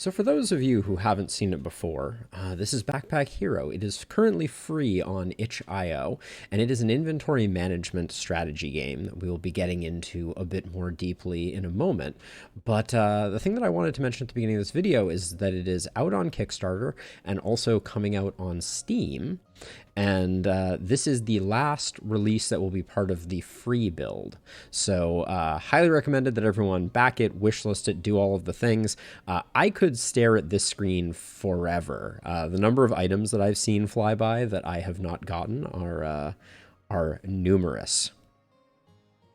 So for those of you who haven't seen it before, this is Backpack Hero. It is currently free on itch.io, and it is an inventory management strategy game that we will be getting into a bit more deeply in a moment. But the thing that I wanted to mention at the beginning of this video is that it is out on Kickstarter and also coming out on Steam. And this is the last release that will be part of the free build. So highly recommended that everyone back it, wishlist it, do all of the things. I could stare at this screen forever. The number of items that I've seen fly by that I have not gotten are numerous.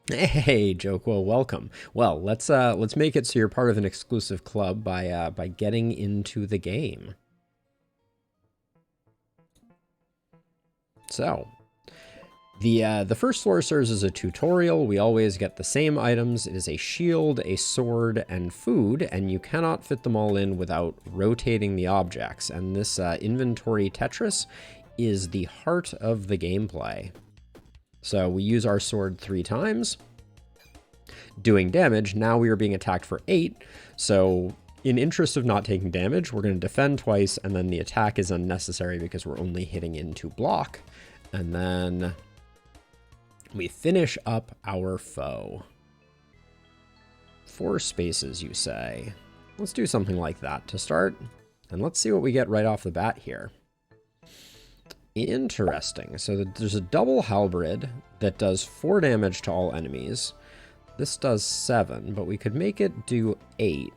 Hey, Joko, welcome. Well, let's make it so you're part of an exclusive club by getting into the game. So, the first floor serves as a tutorial. We always get the same items. It is a shield, a sword, and food, and you cannot fit them all in without rotating the objects. And this inventory Tetris is the heart of the gameplay. So we use our sword 3 times, doing damage. Now we are being attacked for 8, so in interest of not taking damage, we're going to defend twice, and then the attack is unnecessary because we're only hitting into block. And then we finish up our foe. 4 spaces, you say? Let's do something like that to start, and let's see what we get right off the bat here. Interesting. So there's a double halberd that does 4 damage to all enemies. This does 7, but we could make it do 8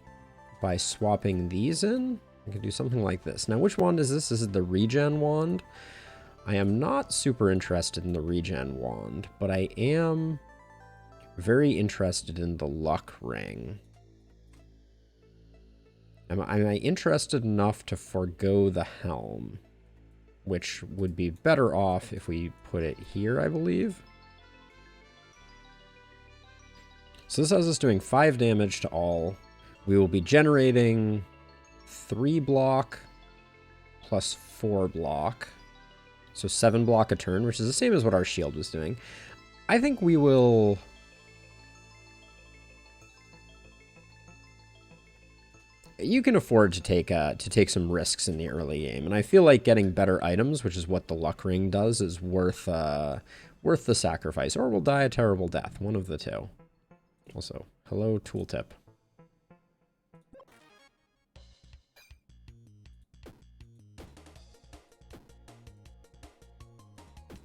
by swapping these in. We could do something like this. Now, which wand is this? This is the regen wand. I am not super interested in the regen wand, but I am very interested in the luck ring. Am I interested enough to forego the helm, which would be better off if we put it here, I believe. So this has us doing 5 damage to all. We will be generating 3 block plus 4 block. So 7 block a turn, which is the same as what our shield was doing. I think we will... You can afford to take some risks in the early game, and I feel like getting better items, which is what the luck ring does, is worth the sacrifice, or we'll die a terrible death. One of the two. Also, hello, tooltip.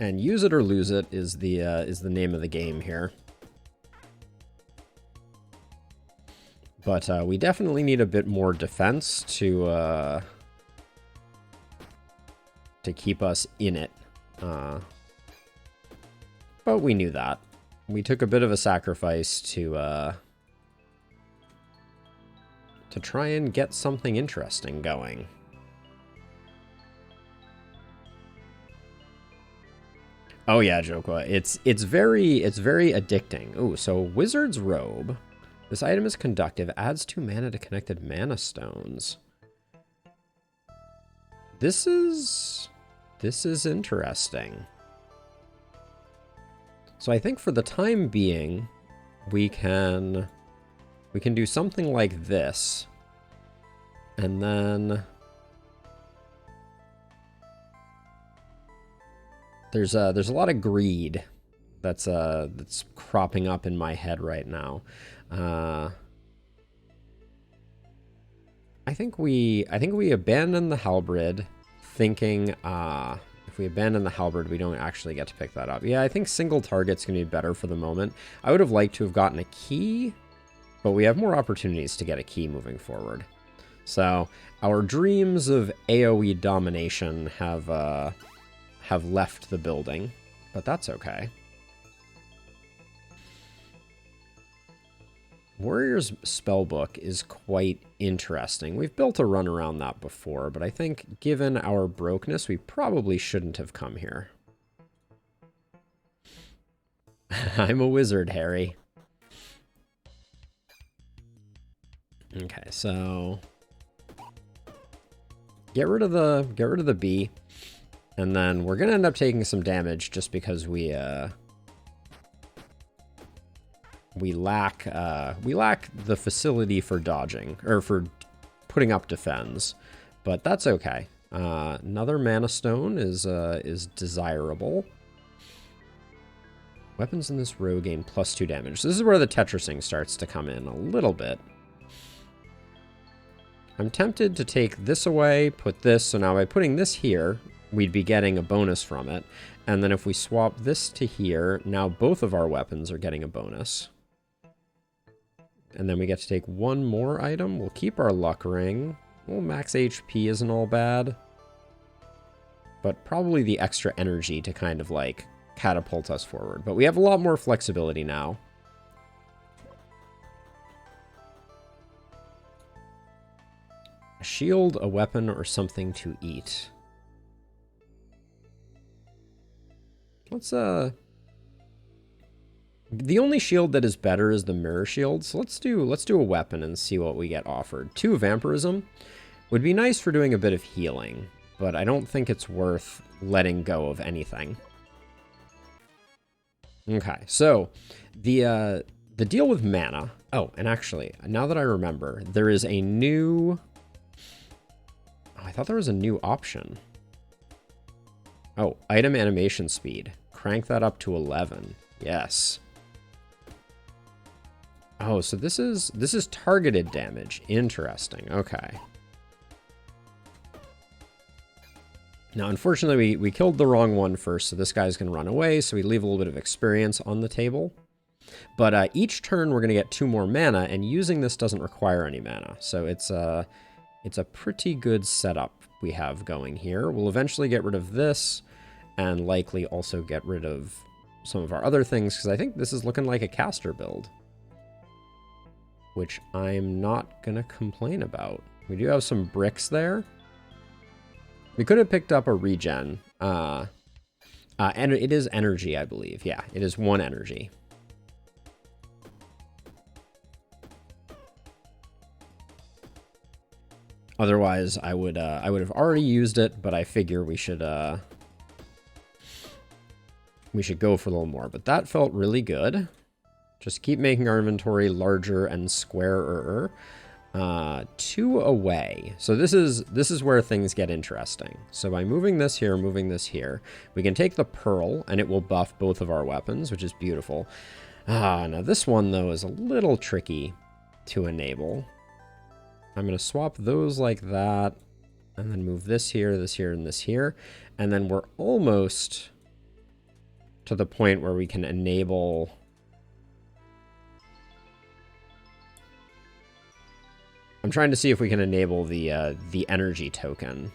And use it or lose it is the name of the game here. But we definitely need a bit more defense to keep us in it. But we knew that. We took a bit of a sacrifice to try and get something interesting going. Oh yeah, Joko. It's very addicting. Ooh, so Wizard's Robe. This item is conductive, adds 2 mana to connected mana stones. This is interesting. So I think for the time being, we can do something like this. And then there's a lot of greed that's cropping up in my head right now. I think we abandon the halberd, thinking if we abandon the halberd, we don't actually get to pick that up. Yeah, I think single target's gonna be better for the moment. I would have liked to have gotten a key, but we have more opportunities to get a key moving forward. So our dreams of AoE domination have left the building, but that's okay. Warrior's Spellbook is quite interesting. We've built a run around that before, but I think given our brokenness, we probably shouldn't have come here. I'm a wizard, Harry. Okay, so get rid of the B, and then we're gonna end up taking some damage just because we lack the facility for dodging, or for putting up defense, but that's okay. Another mana stone is desirable. Weapons in this row gain +2 damage. So this is where the Tetrising starts to come in a little bit. I'm tempted to take this away, put this, so now by putting this here, we'd be getting a bonus from it. And then if we swap this to here, now both of our weapons are getting a bonus. And then we get to take one more item. We'll keep our luck ring. Well, max HP isn't all bad. But probably the extra energy to kind of like catapult us forward. But we have a lot more flexibility now. A shield, a weapon, or something to eat. Let's the only shield that is better is the mirror shield, so let's do a weapon and see what we get offered. 2 vampirism would be nice for doing a bit of healing, but I don't think it's worth letting go of anything. Okay, so the deal with mana. Oh, and actually, now that I remember, there is a new. Oh, I thought there was a new option. Oh, item animation speed. Crank that up to 11. Yes. Oh, so this is targeted damage. Interesting. Okay. Now, unfortunately, we killed the wrong one first, so this guy's going to run away, so we leave a little bit of experience on the table. But each turn, we're going to get 2 more mana, and using this doesn't require any mana. So it's a pretty good setup we have going here. We'll eventually get rid of this, and likely also get rid of some of our other things, because I think this is looking like a caster build, which I'm not going to complain about. We do have some bricks there. We could have picked up a regen. And it is energy, I believe. Yeah, it is 1 energy. Otherwise, I would have already used it, but I figure we should go for a little more. But that felt really good. Just keep making our inventory larger and squarer. 2 away. So this is where things get interesting. So by moving this here, we can take the pearl, and it will buff both of our weapons, which is beautiful. Now this one, though, is a little tricky to enable. I'm going to swap those like that, and then move this here, and this here. And then we're almost to the point where we can enable... I'm trying to see if we can enable the energy token.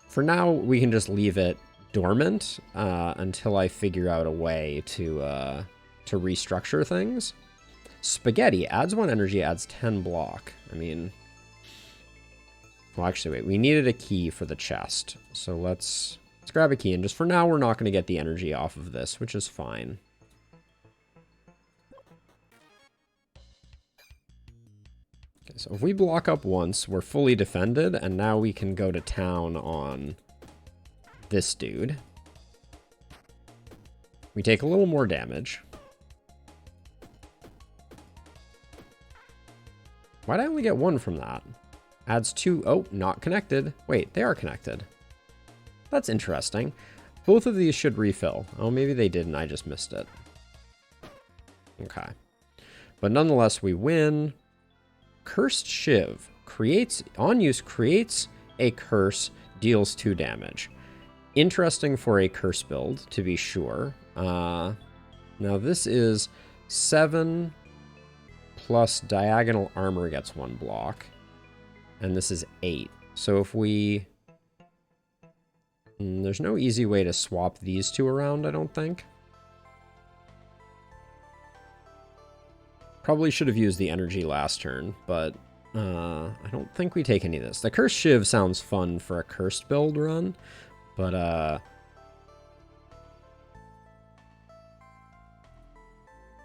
For now, we can just leave it dormant until I figure out a way to restructure things. Spaghetti adds 1 energy, adds 10 block. I mean, well, actually, wait. We needed a key for the chest, so let's grab a key. And just for now, we're not going to get the energy off of this, which is fine. So if we block up once, we're fully defended, and now we can go to town on this dude. We take a little more damage. Why'd I only get 1 from that? Adds 2. Oh, not connected. Wait, they are connected. That's interesting. Both of these should refill. Oh, maybe they did and I just missed it. Okay. But nonetheless, we win. Cursed Shiv creates a curse, deals 2 damage. Interesting for a curse build, to be sure. Now this is 7 plus diagonal armor gets 1 block, and this is 8. So if we... there's no easy way to swap these 2 around, I don't think. Probably should have used the energy last turn, but I don't think we take any of this. The Cursed Shiv sounds fun for a cursed build run, but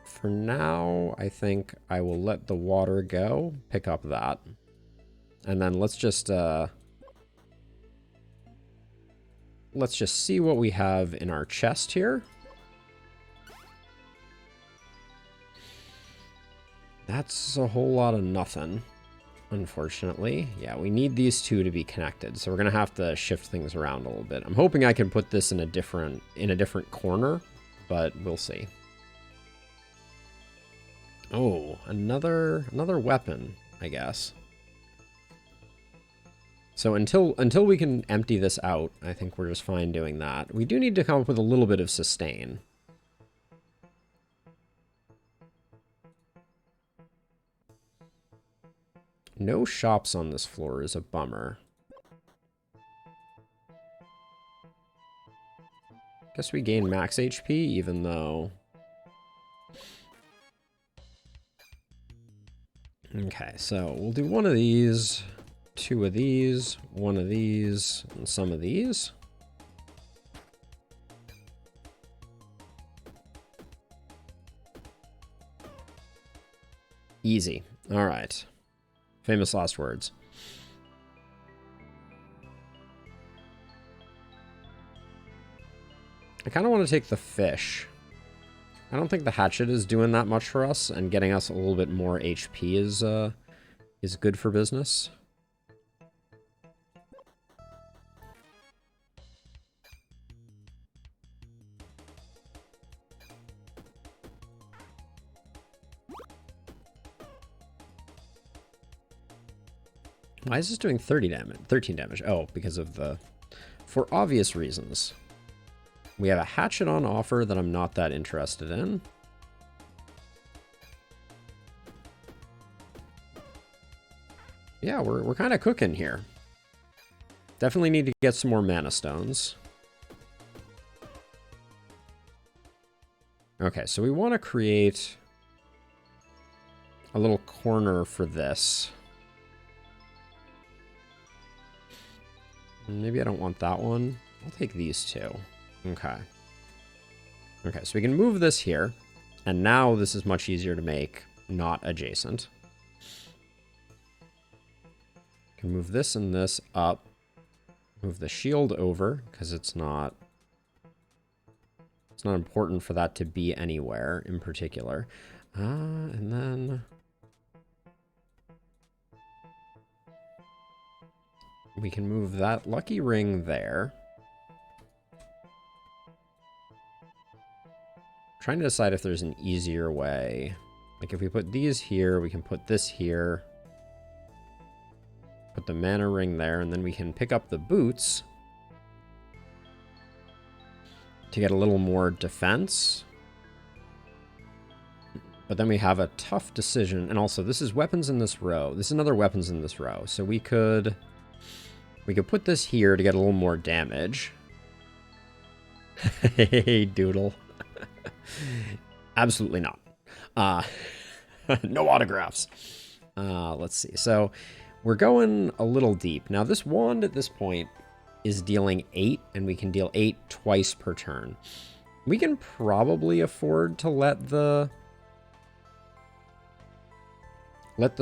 for now, I think I will let the water go, pick up that, and then let's just see what we have in our chest here. That's a whole lot of nothing. unfortunately. Yeah, we need these two to be connected, so we're gonna have to shift things around a little bit. I'm hoping I can put this in a different corner, but we'll see. Oh, another weapon, I guess. So until we can empty this out, I think we're just fine doing that. We do need to come up with a little bit of sustain. No shops on this floor is a bummer. Guess we gain max HP, even though... Okay, so we'll do one of these, two of these, one of these, and some of these. Easy. All right. Famous last words. I kind of want to take the fish. I don't think the hatchet is doing that much for us, and getting us a little bit more HP is good for business. Why is this doing 30 damage? 13 damage. Oh, because of the... For obvious reasons. We have a hatchet on offer that I'm not that interested in. Yeah, we're kind of cooking here. Definitely need to get some more mana stones. Okay, so we want to create a little corner for this. Maybe I don't want that one. I'll take these two. Okay. Okay, so we can move this here. And now this is much easier to make not adjacent. Can move this and this up. Move the shield over, because it's not important for that to be anywhere in particular. And then... we can move that lucky ring there. Trying to decide if there's an easier way. Like if we put these here, we can put this here. Put the mana ring there, and then we can pick up the boots to get a little more defense. But then we have a tough decision. And also, this is weapons in this row. This is another weapons in this row. So we could put this here to get a little more damage. Hey, Doodle. Absolutely not. No autographs. Let's see. So we're going a little deep. Now, this wand at this point is dealing 8, and we can deal 8 twice per turn. We can probably afford to let the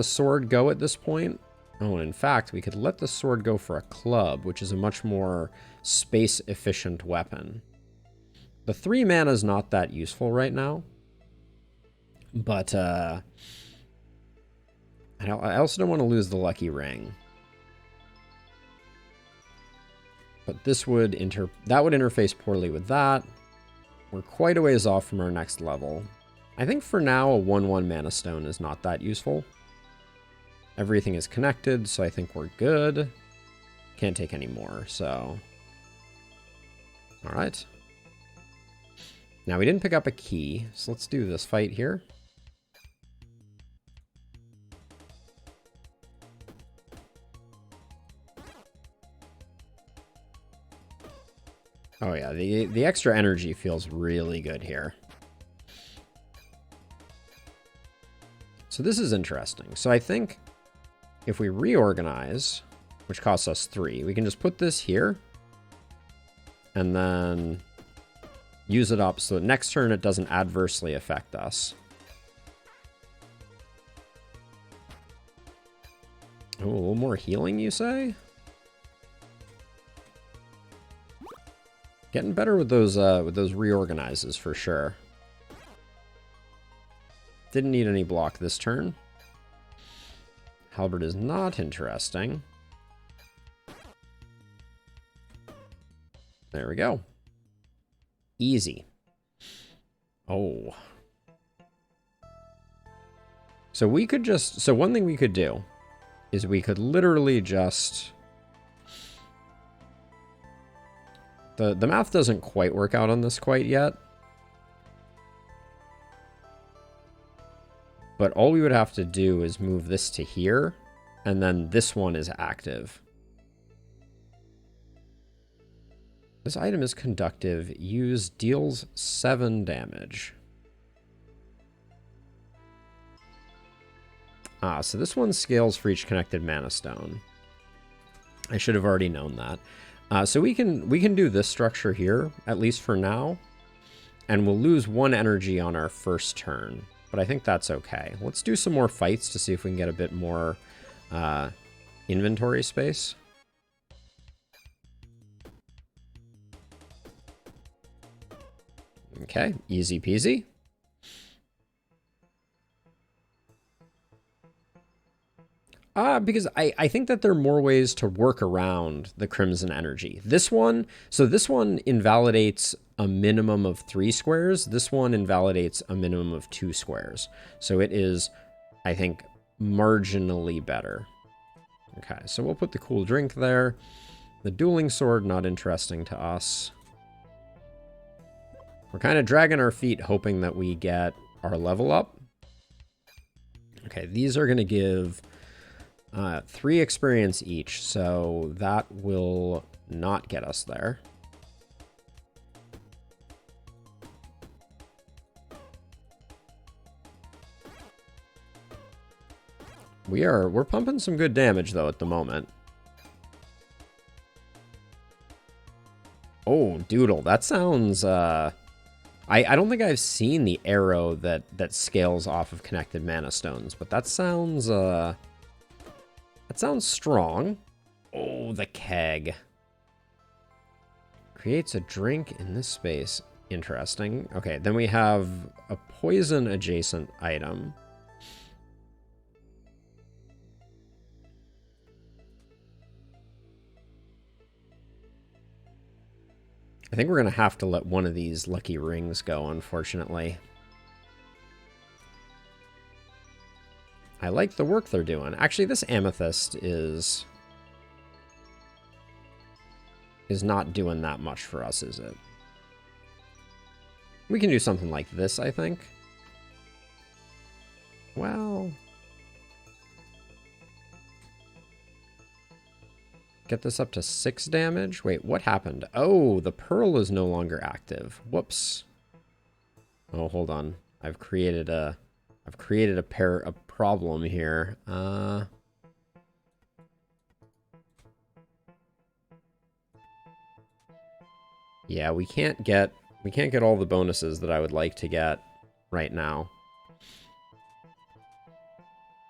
sword go at this point. Oh, and in fact, we could let the sword go for a club, which is a much more space-efficient weapon. The 3 mana is not that useful right now. But, I also don't want to lose the lucky ring. But this would interface poorly with that. We're quite a ways off from our next level. I think for now, a 1/1 mana stone is not that useful. Everything is connected, so I think we're good. Can't take any more, so... Alright. Now, we didn't pick up a key, so let's do this fight here. Oh yeah, the extra energy feels really good here. So this is interesting. So I think if we reorganize, which costs us 3, we can just put this here and then use it up so that next turn it doesn't adversely affect us. Oh, a little more healing, you say? Getting better with those reorganizes for sure. Didn't need any block this turn. Halberd is not interesting. There we go. Easy. Oh. So we could just... So one thing we could do is we could literally just... The math doesn't quite work out on this quite yet. But all we would have to do is move this to here, and then this one is active. This item is conductive. Use deals 7 damage. Ah, so this one scales for each connected mana stone. I should have already known that. So we can do this structure here, at least for now, and we'll lose 1 energy on our first turn. But I think that's okay. Let's do some more fights to see if we can get a bit more inventory space. Okay, easy peasy. Because I think that there are more ways to work around the Crimson Energy. This one invalidates a minimum of 3 squares. This one invalidates a minimum of 2 squares. So it is, I think, marginally better. Okay, so we'll put the cool drink there. The dueling sword, not interesting to us. We're kind of dragging our feet, hoping that we get our level up. Okay, these are going to give 3 experience each, so that will not get us there. We're pumping some good damage though at the moment. Oh, Doodle, that sounds I don't think I've seen the arrow that scales off of connected mana stones, but that sounds strong. Oh, the keg. Creates a drink in this space. Interesting. Okay, then we have a poison adjacent item. I think we're going to have to let one of these lucky rings go, unfortunately. I like the work they're doing. Actually, this amethyst is not doing that much for us, is it? We can do something like this, I think. Well... Get this up to 6 damage. Wait, what happened? Oh, the pearl is no longer active. Whoops. Oh, hold on. I've created a problem here. Yeah, we can't get all the bonuses that I would like to get right now.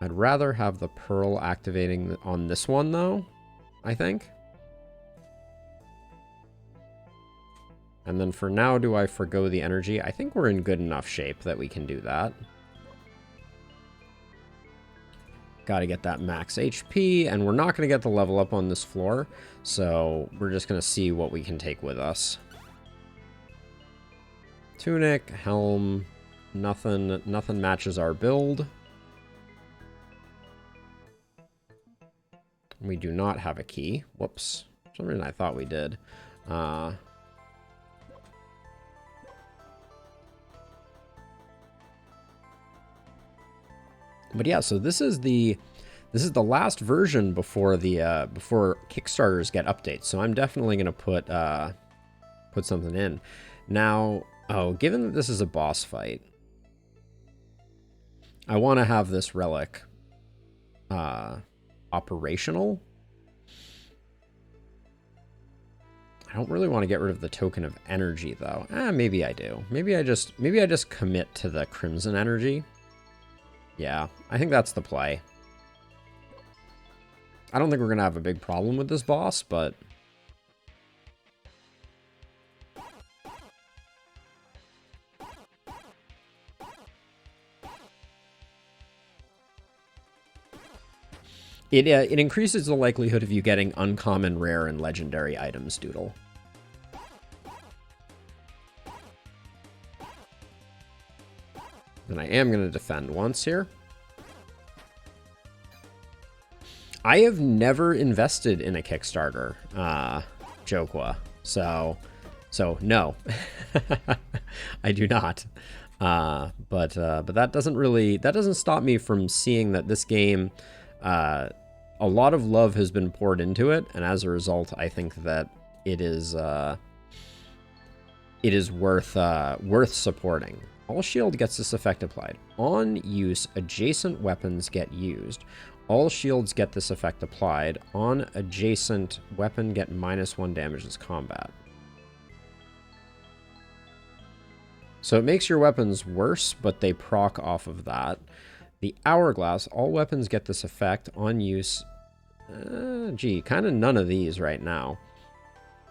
I'd rather have the pearl activating on this one though, I think. And then for now, do I forgo the energy? I think we're in good enough shape that we can do that. Got to get that max HP, and we're not going to get the level up on this floor, so we're just going to see what we can take with us. Tunic, helm, nothing matches our build. We do not have a key. Whoops. For some reason I thought we did. But yeah, so this is the last version before the before Kickstarters get updates. So I'm definitely gonna put something in. Now, given that this is a boss fight, I want to have this relic operational. I don't really want to get rid of the token of energy though. Maybe I do. Maybe I just commit to the crimson energy. Yeah, I think that's the play. I don't think we're gonna have a big problem with this boss, but It increases the likelihood of you getting uncommon, rare, and legendary items, Doodle. And I am going to defend once here. I have never invested in a Kickstarter, Jokwa. So no, I do not. But that doesn't stop me from seeing that this game, a lot of love has been poured into it, and as a result, I think that it is worth supporting. All shield gets this effect applied. On use, adjacent weapons get used. All shields get this effect applied. On adjacent weapon get -1 damage as combat. So it makes your weapons worse, but they proc off of that. The hourglass, all weapons get this effect. On use, kind of none of these right now.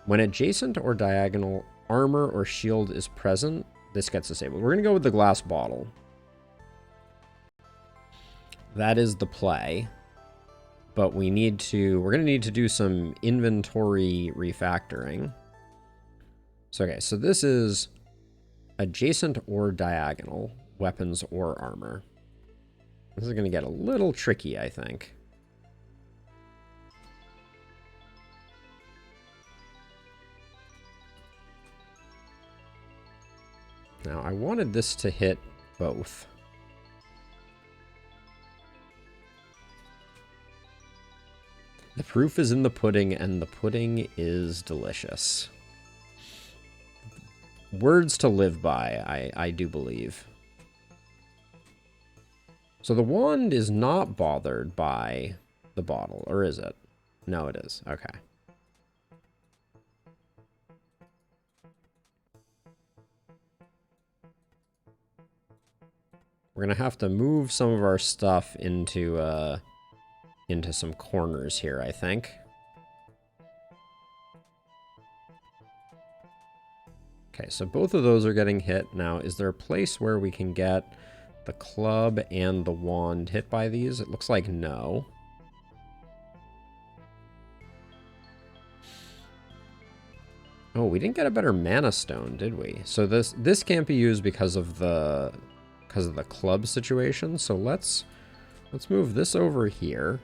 When adjacent or diagonal armor or shield is present, this gets disabled. We're going to go with the glass bottle. That is the play. But we're going to need to do some inventory refactoring. So, okay, so this is adjacent or diagonal, weapons or armor. This is going to get a little tricky, I think. Now, I wanted this to hit both. The proof is in the pudding, and the pudding is delicious. Words to live by, I do believe. So the wand is not bothered by the bottle, or is it? No, it is. Okay. We're going to have to move some of our stuff into some corners here, I think. Okay, so both of those are getting hit. Now, is there a place where we can get the club and the wand hit by these? It looks like no. Oh, we didn't get a better mana stone, did we? So this can't be used because of the club situation. So let's move this over here.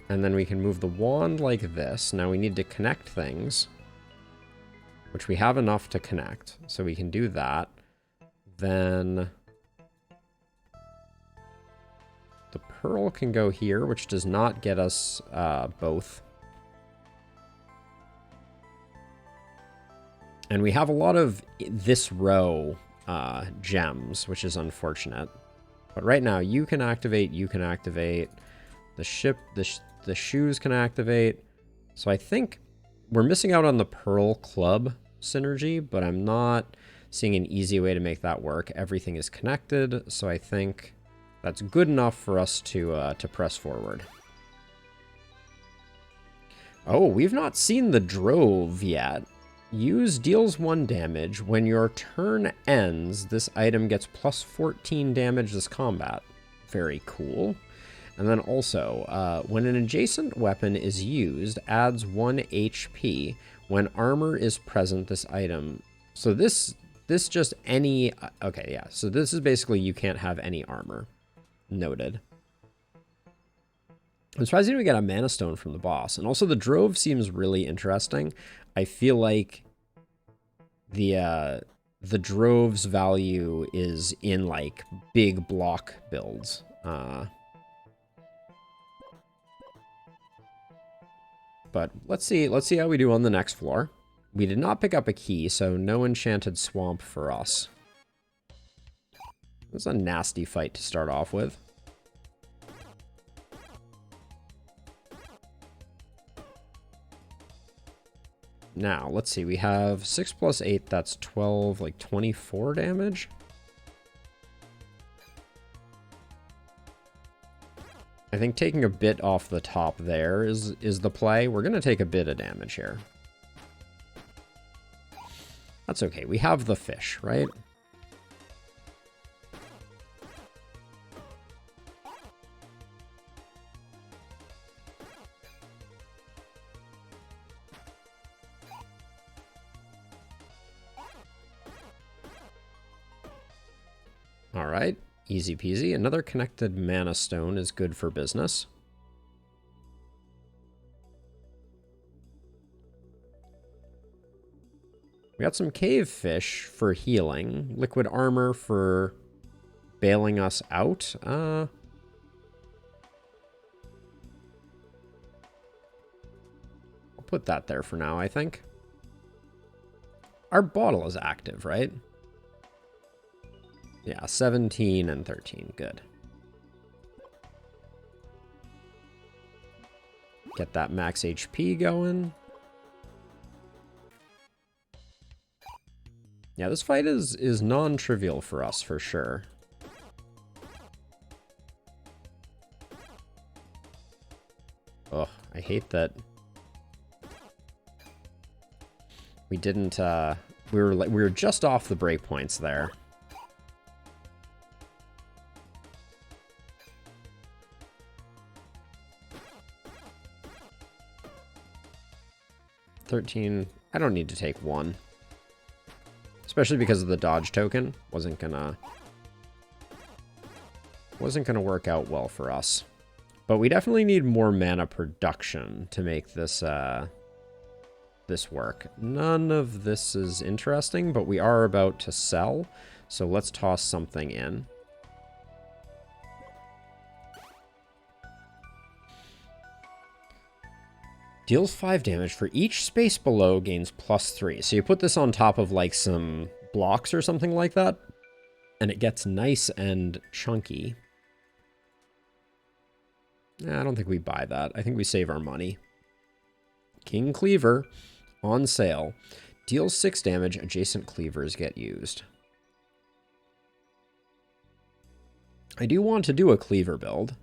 And then we can move the wand like this. Now we need to connect things, which we have enough to connect. So we can do that. Then the pearl can go here, which does not get us both. And we have a lot of this row gems, which is unfortunate. But right now, you can activate. The ship, the shoes can activate. So I think we're missing out on the pearl club synergy, but I'm not seeing an easy way to make that work. Everything is connected, so I think that's good enough for us to press forward. Oh, we've not seen the drove yet. Use deals 1 damage. When your turn ends, this item gets plus 14 damage this combat. Very cool. And then also, when an adjacent weapon is used, adds 1 HP. When armor is present, this item... So this just any... Okay, yeah. So this is basically you can't have any armor. Noted. I'm surprised we didn't get a mana stone from the boss. And also the drove seems really interesting. I feel like the drove's value is in like big block builds. But let's see how we do on the next floor. We did not pick up a key, so no enchanted swamp for us. It was a nasty fight to start off with. Now, let's see. We have 6 plus 8. That's 12, like 24 damage. I think taking a bit off the top there is the play. We're going to take a bit of damage here. That's okay. We have the fish, right? All right, easy peasy. Another connected mana stone is good for business. We got some cave fish for healing. Liquid armor for bailing us out. We'll put that there for now, I think. Our bottle is active, right? Yeah, 17 and 13. Good. Get that max HP going. Yeah, this fight is non-trivial for us, for sure. Ugh, I hate that we didn't, we were just off the breakpoints there. $13. I don't need to take one. Especially because of the dodge token. Wasn't gonna work out well for us. But we definitely need more mana production to make this this work. None of this is interesting, but we are about to sell. So let's toss something in. Deals 5 damage for each space below, gains +3. So you put this on top of like some blocks or something like that, and it gets nice and chunky. I don't think we buy that. I think we save our money. King Cleaver on sale. Deals 6 damage. Adjacent cleavers get used. I do want to do a cleaver build,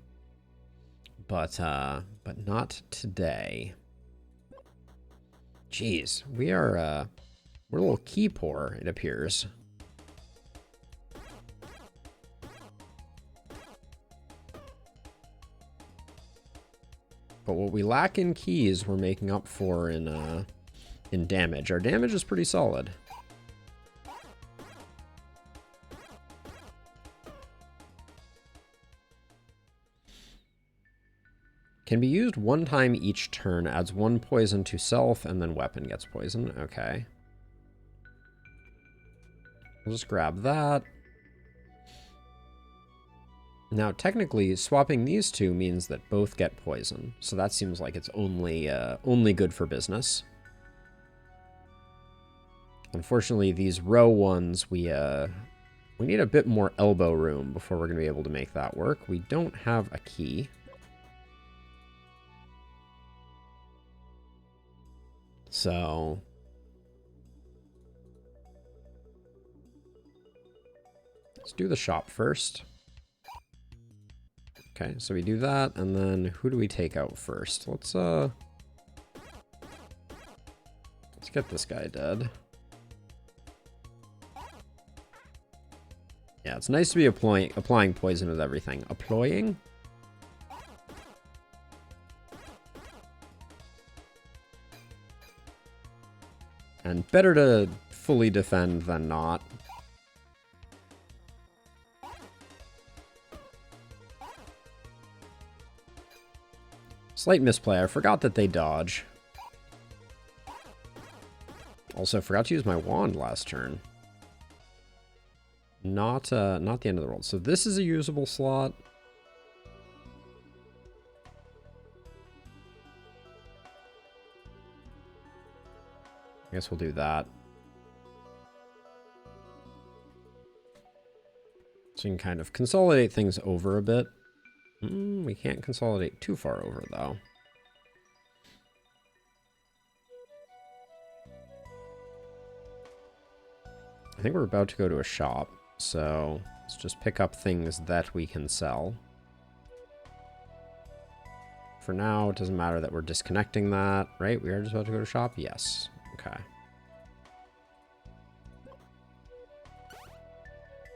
but not today. Jeez, we're a little key poor, it appears. But what we lack in keys, we're making up for in damage. Our damage is pretty solid. Can be used one time each turn, adds 1 poison to self, and then weapon gets poison. Okay. We'll just grab that. Now, technically, swapping these two means that both get poison. So that seems like it's only good for business. Unfortunately, these row ones, we need a bit more elbow room before we're going to be able to make that work. We don't have a key. So let's do the shop first. Okay, so we do that, and then who do we take out first? Let's get this guy dead. Yeah, it's nice to be applying poison with everything. Applying? And better to fully defend than not. Slight misplay. I forgot that they dodge. Also, forgot to use my wand last turn. Not the end of the world. So this is a usable slot. I guess we'll do that. So you can kind of consolidate things over a bit. We can't consolidate too far over, though. I think we're about to go to a shop, so let's just pick up things that we can sell. For now, it doesn't matter that we're disconnecting that, right? We are just about to go to shop? Yes. Okay.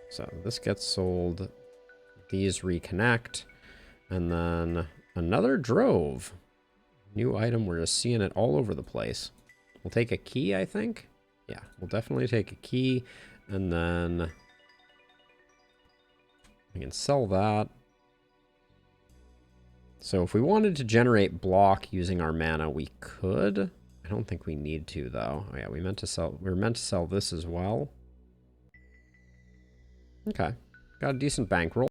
So this gets sold. These reconnect. And then another drove. New item. We're just seeing it all over the place. We'll take a key, I think. Yeah, we'll definitely take a key. And then We can sell that. So if we wanted to generate block using our mana, we could. I don't think we need to, though. Oh yeah, we were meant to sell this as well. Okay. Got a decent bankroll.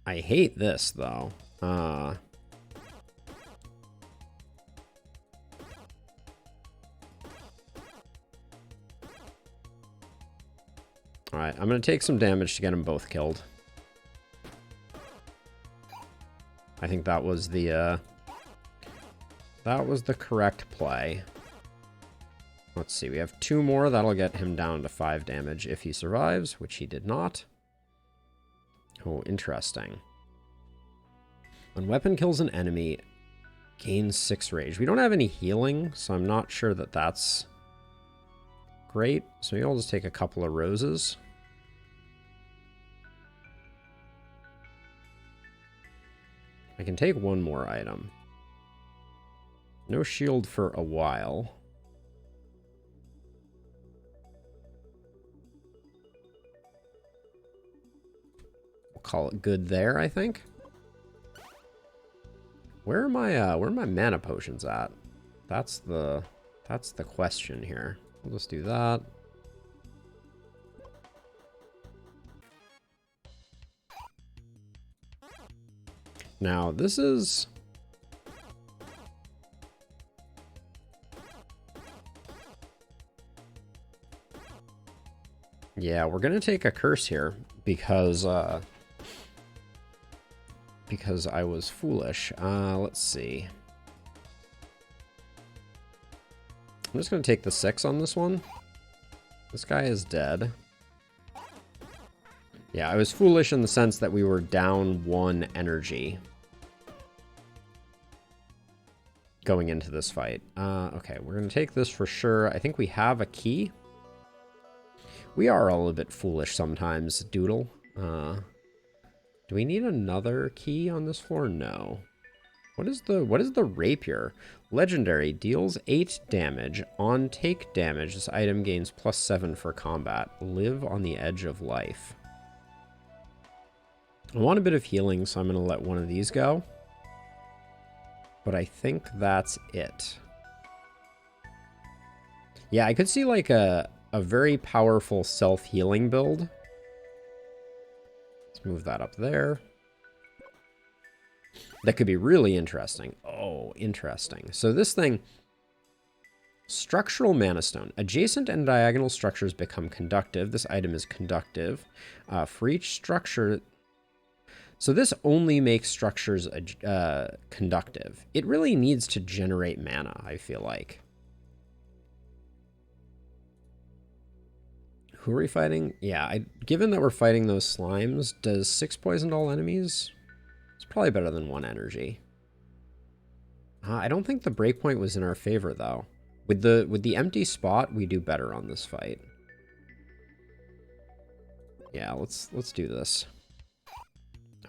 I hate this, though. Alright, I'm going to take some damage to get them both killed. I think that was the correct play. Let's see, we have 2 more. That'll get him down to 5 damage if he survives, which he did not. Oh, interesting. When weapon kills an enemy, gains 6 rage. We don't have any healing, so I'm not sure that that's great. So maybe I'll just take a couple of roses. I can take 1 more item. No shield for a while. We'll call it good there, I think. Where are my mana potions at? That's the question here. We'll just do that. Now, this is... Yeah, we're going to take a curse here because I was foolish. Let's see. I'm just going to take the 6 on this one. This guy is dead. Yeah, I was foolish in the sense that we were down 1 energy going into this fight. Okay, we're going to take this for sure. I think we have a key. We are a little bit foolish sometimes, Doodle. Do we need another key on this floor? No. What is the rapier? Legendary, deals 8 damage. On take damage, this item gains +7 for combat. Live on the edge of life. I want a bit of healing, so I'm going to let one of these go. But I think that's it. Yeah, I could see like a very powerful self-healing build. Let's move that up there. That could be really interesting. Oh, interesting. So this thing, structural mana stone. Adjacent and diagonal structures become conductive. This item is conductive. For each structure... So this only makes structures conductive. It really needs to generate mana, I feel like. Who are we fighting? Yeah, given that we're fighting those slimes, does 6 poison all enemies? It's probably better than 1 energy. I don't think the breakpoint was in our favor, though. With the empty spot, we do better on this fight. Yeah, let's do this.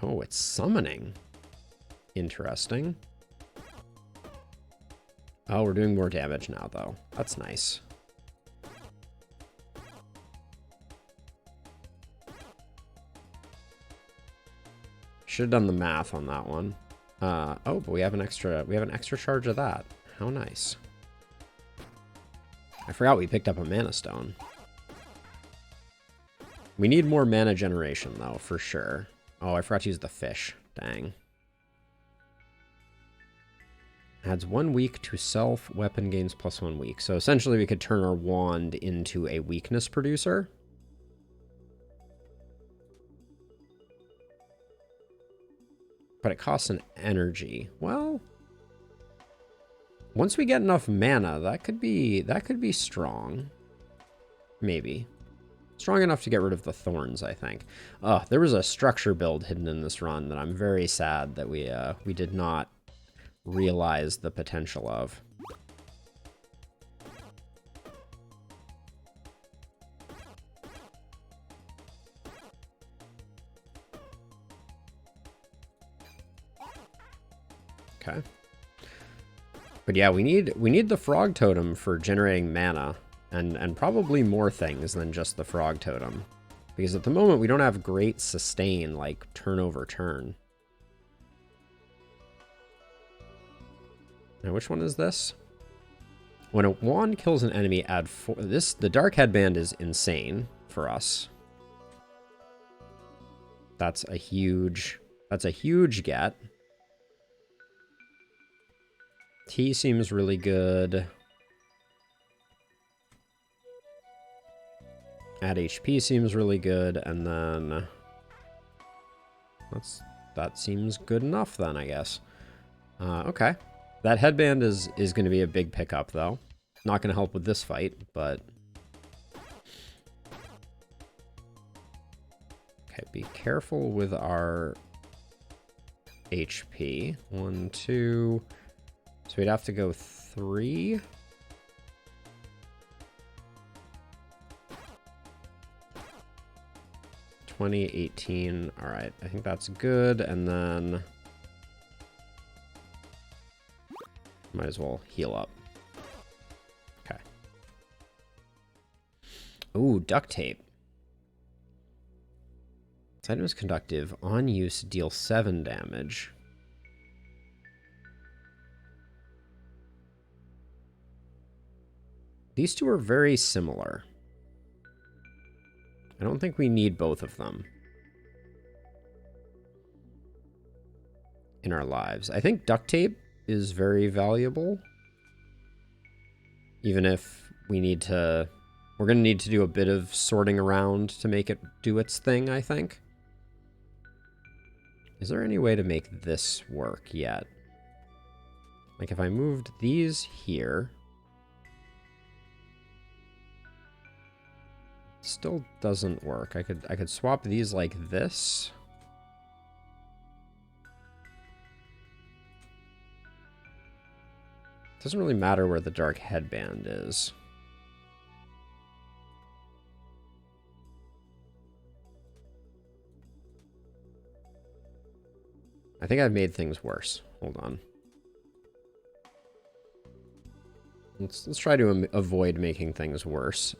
Oh, it's summoning. Interesting. Oh, we're doing more damage now, though. That's nice. Should have done the math on that one. Oh, but we have an extra charge of that. How nice. I forgot we picked up a mana stone. We need more mana generation, though, for sure. Oh, I forgot to use the fish. Dang. Adds 1 weak to self. Weapon gains +1 weak. So essentially we could turn our wand into a weakness producer. But it costs an energy. Well, once we get enough mana, that could be strong. Maybe. Strong enough to get rid of the thorns, I think. Oh, there was a structure build hidden in this run that I'm very sad that we did not realize the potential of. Okay. But yeah, we need the frog totem for generating mana. And probably more things than just the frog totem. Because at the moment, we don't have great sustain, like turn over turn. Now, which one is this? When a wand kills an enemy, add 4. The dark headband is insane for us. That's a huge get. T seems really good. Add HP seems really good, and then that seems good enough then, I guess. Okay. That headband is going to be a big pickup, though. Not going to help with this fight, but... Okay, be careful with our HP. 1, 2... So we'd have to go 3. $20, $18. Alright, I think that's good, and then... Might as well heal up. Okay. Ooh, duct tape. This item is conductive. On use, deal 7 damage. These two are very similar. I don't think we need both of them in our lives. I think duct tape is very valuable. Even if we need to... We're going to need to do a bit of sorting around to make it do its thing, I think. Is there any way to make this work yet? Like if I moved these here... Still doesn't work. I could swap these like this. Doesn't really matter where the dark headband is. I think I've made things worse. Hold on. Let's try to avoid making things worse.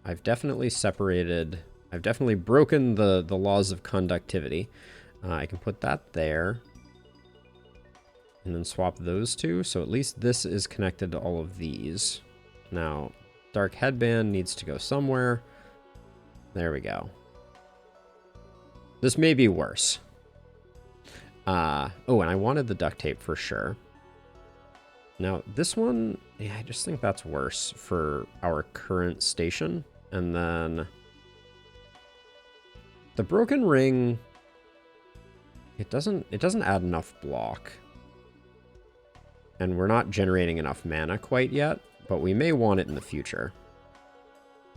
I've definitely separated... I've definitely broken the laws of conductivity. I can put that there. And then swap those two. So at least this is connected to all of these. Now, dark headband needs to go somewhere. There we go. This may be worse. Oh, and I wanted the duct tape for sure. Now, this one, yeah, I just think that's worse for our current station. And then the broken ring, it doesn't add enough block. And we're not generating enough mana quite yet, but we may want it in the future.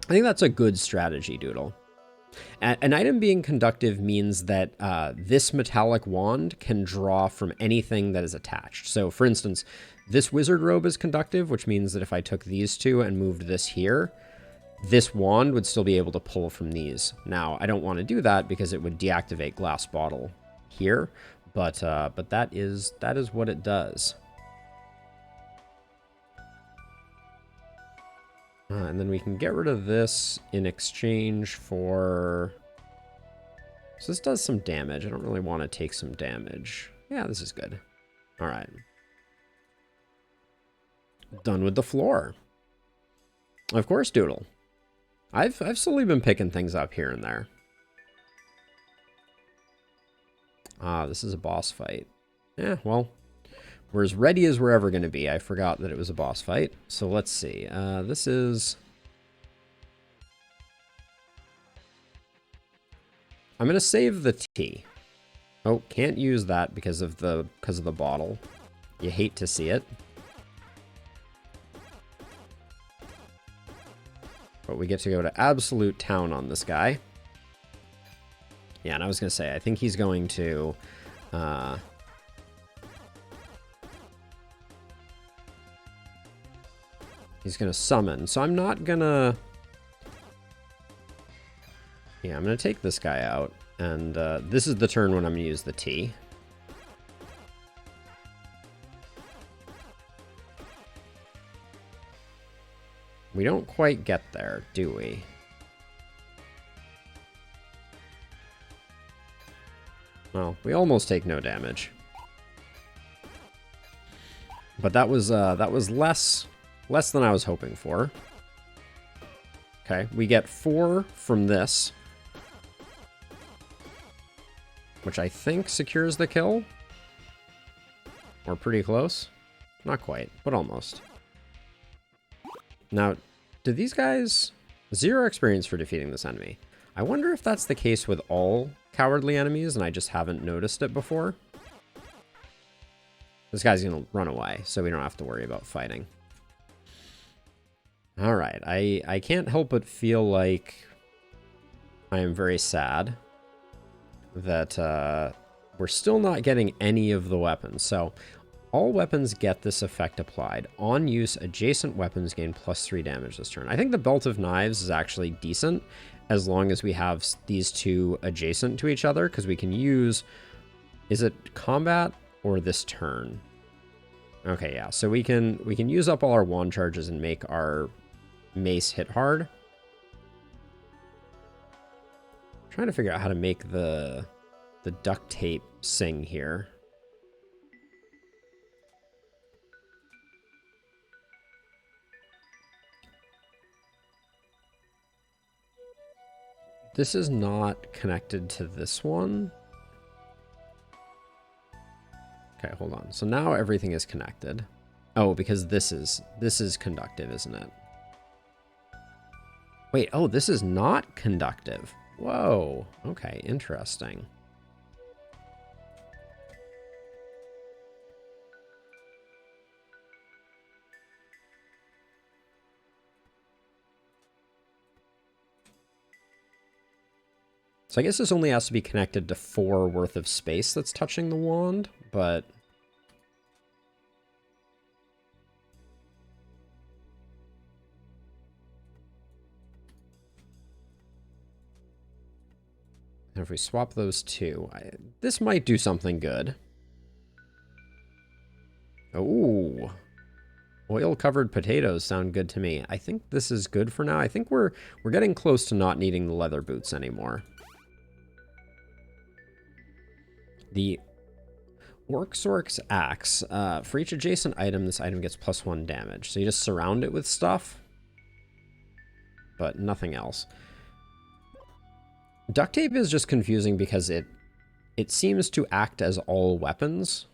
I think that's a good strategy, Doodle. An item being conductive means that this metallic wand can draw from anything that is attached. So, for instance, this wizard robe is conductive, which means that if I took these two and moved this here, this wand would still be able to pull from these. Now, I don't want to do that because it would deactivate glass bottle here, but that is what it does. And then we can get rid of this in exchange for... So this does some damage. I don't really want to take some damage. Yeah, this is good. All right. Done with the floor. Of course, Doodle. I've slowly been picking things up here and there. Ah, this is a boss fight. Yeah, well... We're as ready as we're ever going to be. I forgot that it was a boss fight. So let's see. This is... I'm going to save the T. Oh, can't use that because of the bottle. You hate to see it. But we get to go to absolute town on this guy. Yeah, and I was going to say, I think he's going to... He's going to summon, so I'm not going to... Yeah, I'm going to take this guy out, and this is the turn when I'm going to use the T. We don't quite get there, do we? Well, we almost take no damage. But that was less than I was hoping for. Okay, we get 4 from this, which I think secures the kill. Or pretty close. Not quite, but almost. Now, do these guys... 0 experience for defeating this enemy. I wonder if that's the case with all cowardly enemies and I just haven't noticed it before. This guy's gonna run away, so we don't have to worry about fighting. Alright, I can't help but feel like I am very sad that we're still not getting any of the weapons. So, all weapons get this effect applied. On use, adjacent weapons gain +3 damage this turn. I think the Belt of Knives is actually decent, as long as we have these two adjacent to each other, because we can use... Is it combat or this turn? Okay, yeah, so we can use up all our wand charges and make our mace hit hard. I'm trying to figure out how to make the duct tape sing here. This is not connected to this one. Okay, hold on. So now everything is connected. Oh, because this is conductive, isn't it? Wait, oh, this is not conductive. Whoa. Okay, interesting. So I guess this only has to be connected to 4 worth of space that's touching the wand, but... And if we swap those two, this might do something good. Oh, oil-covered potatoes sound good to me. I think this is good for now. I think we're getting close to not needing the leather boots anymore. The Orc's Axe. For each adjacent item, this item gets +1 damage. So you just surround it with stuff, but nothing else. Duct tape is just confusing because it seems to act as all weapons.